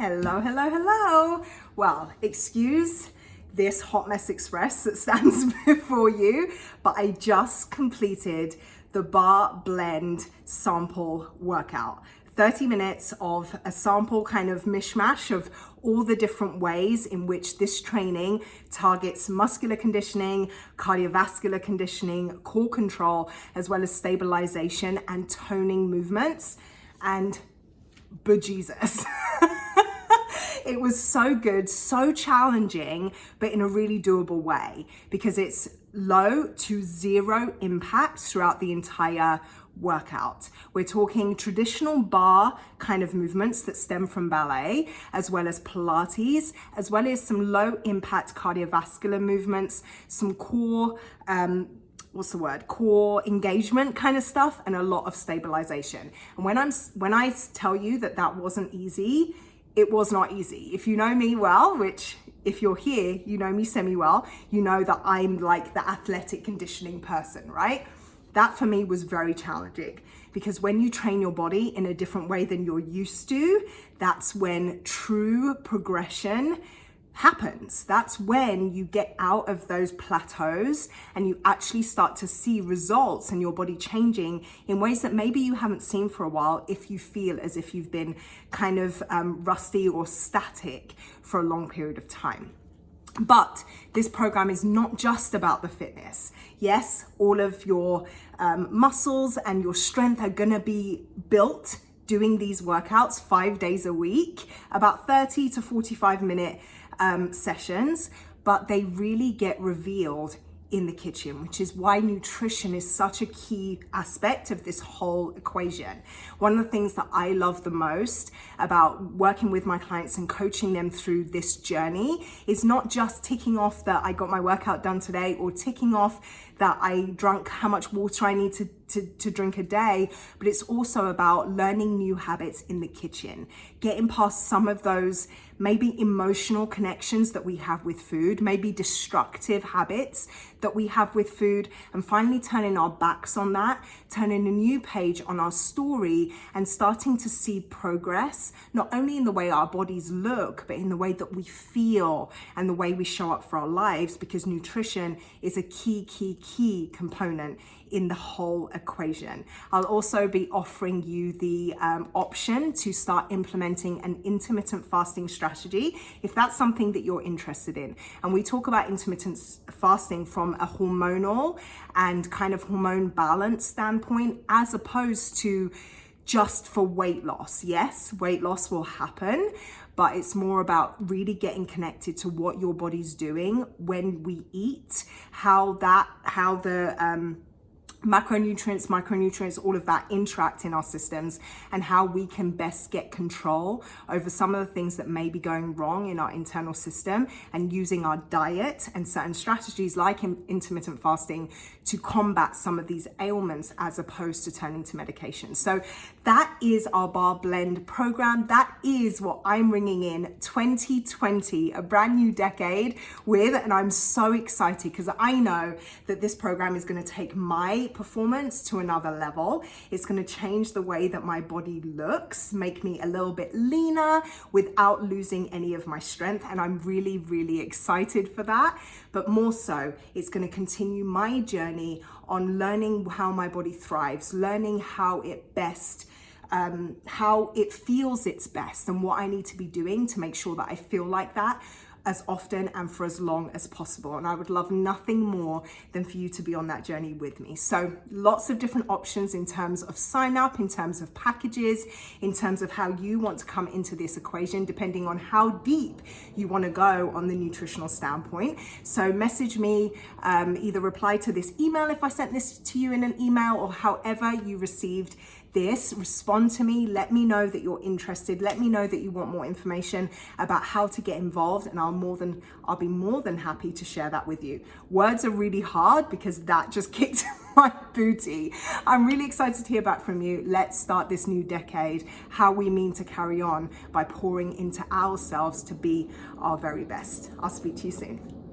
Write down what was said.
Hello, hello, hello. Well, excuse this hot mess express that stands before you, but I just completed the Barre Blend sample workout. 30 minutes of a sample kind of mishmash of all the different ways in which this training targets muscular conditioning, cardiovascular conditioning, core control, as well as stabilization and toning movements. And bejesus. It was so good, so challenging, but in a really doable way because it's low to zero impact throughout the entire workout. We're talking traditional bar kind of movements that stem from ballet, as well as Pilates, as well as some low impact cardiovascular movements, some core, core engagement kind of stuff, and a lot of stabilization. And when I tell you that that wasn't easy, it was not easy. If you know me well, which if you're here, you know me semi-well, you know that I'm like the athletic conditioning person, right? That for me was very challenging because when you train your body in a different way than you're used to, that's when true progression happens. That's when you get out of those plateaus and you actually start to see results and your body changing in ways that maybe you haven't seen for a while if you feel as if you've been kind of rusty or static for a long period of time. But this program is not just about the fitness. Yes, all of your muscles and your strength are gonna be built doing these workouts 5 days a week, about 30 to 45 minute sessions, but they really get revealed in the kitchen, which is why nutrition is such a key aspect of this whole equation. One of the things that I love the most about working with my clients and coaching them through this journey is not just ticking off that I got my workout done today or ticking off that I drank how much water I need to drink a day, but it's also about learning new habits in the kitchen, getting past some of those maybe emotional connections that we have with food, maybe destructive habits that we have with food, and finally turning our backs on that, turning a new page on our story and starting to see progress, not only in the way our bodies look, but in the way that we feel and the way we show up for our lives, because nutrition is a key component in the whole equation. I'll also be offering you the option to start implementing an intermittent fasting strategy if that's something that you're interested in. And we talk about intermittent fasting from a hormonal and kind of hormone balance standpoint, as opposed to just for weight loss. Yes, weight loss will happen, but it's more about really getting connected to what your body's doing when we eat, how the macronutrients, micronutrients, all of that interact in our systems, and how we can best get control over some of the things that may be going wrong in our internal system, and using our diet and certain strategies like intermittent fasting to combat some of these ailments as opposed to turning to medication. So that is our Barre Blend program. That is what I'm ringing in 2020, a brand new decade with, and I'm so excited because I know that this program is going to take my performance to another level. It's going to change the way that my body looks, make me a little bit leaner without losing any of my strength, and I'm really, really excited for that. But more so, it's going to continue my journey on learning how my body thrives, learning how it best how it feels its best, and what I need to be doing to make sure that I feel like that as often and for as long as possible. And I would love nothing more than for you to be on that journey with me. So lots of different options in terms of sign up, in terms of packages, in terms of how you want to come into this equation, depending on how deep you want to go on the nutritional standpoint. So message me, either reply to this email if I sent this to you in an email, or however you received this, respond to me, let me know that you're interested, let me know that you want more information about how to get involved, and I'll be more than happy to share that with you. Words are really hard because that just kicked my booty. I'm really excited to hear back from you. Let's start this new decade, how we mean to carry on by pouring into ourselves to be our very best. I'll speak to you soon.